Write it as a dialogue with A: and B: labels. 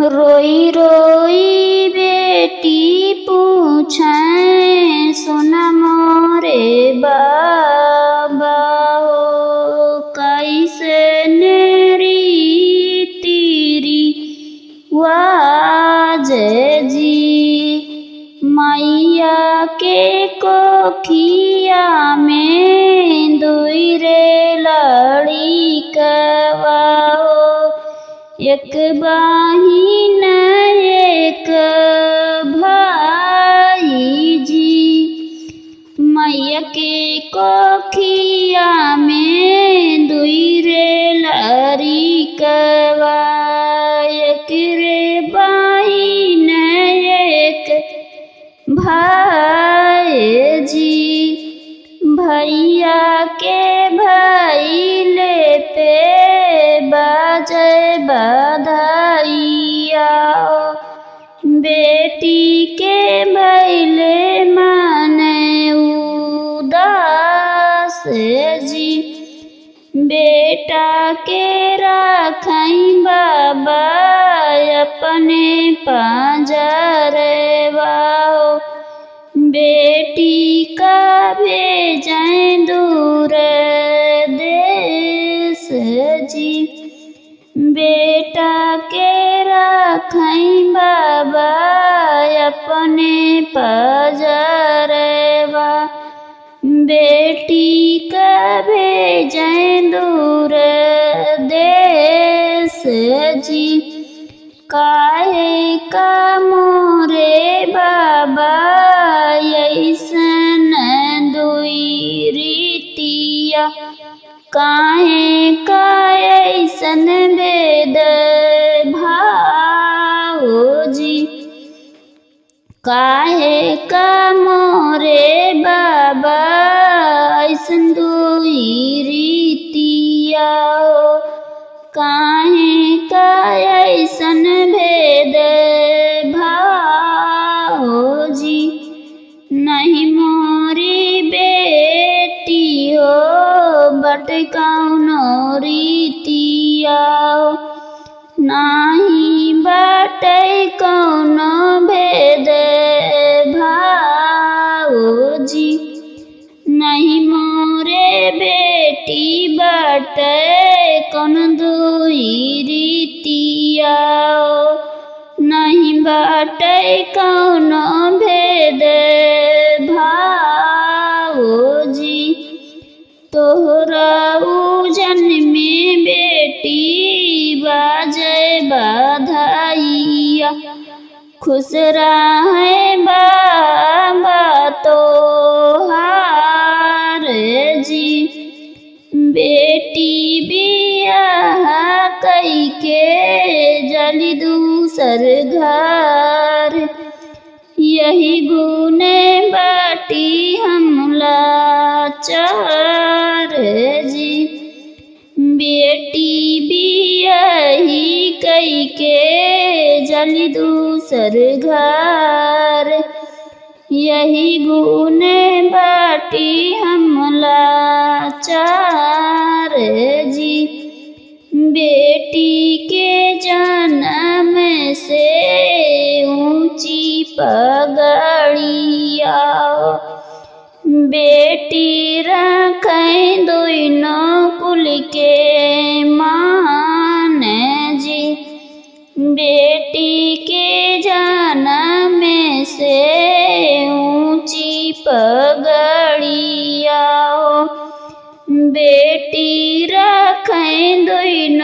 A: रोई रोई बेटी पूछे सुना मोरे बाबा हो कैसे नेरी तीरी वाज जी मैया के कोखिया में दुई रे लड़ी कवाओ एक बहिन एक भाई जी मैया के कोखिया में दुई रे लड़ी कवा एक रे बहिन एक भाई जी भैया के भैले पे बाजे बधाइया बेटी के भैले माने उदास जी बेटा के राखई बाबा अपने पंजरे वाओ बेटी का भेजें दूर देश जी बेटा के राखई बाबा अपने पजरवा बेटी का भेजें दूर देश जी काहे का मोरे बाबा ऐसन दुई रीतिया काहे का ऐसन भेद भाव जी काहे का मोरे बाबा ऐसन दुई रीतिया काहे का ऐसन भेद भाव जी नहीं मोरी बेटी हो बट कौनो रीतिया नहीं बाटे कौनो भेद भाव जी नहीं मोरे बेटी बाटे कौन दुई रीतिया नहीं बाटे कौनो भेद भाव जी तोहरा उजन में बेटी बाजे बधाइया खुश रहे बाबा तोहार जी बेटी बियाह कई के जली दूसर घर यही गुने बाटी हमला चार जी बेटी बियाही कई के जली दूसर घर यही गुने बाटी हमला चार जी बेटी के जन्म से ऊंची पगड़िया बेटी रखें दोनों कुल के मान जी बेटी के जन्म से ऊंची पगड़िया बेटी रखें दोनों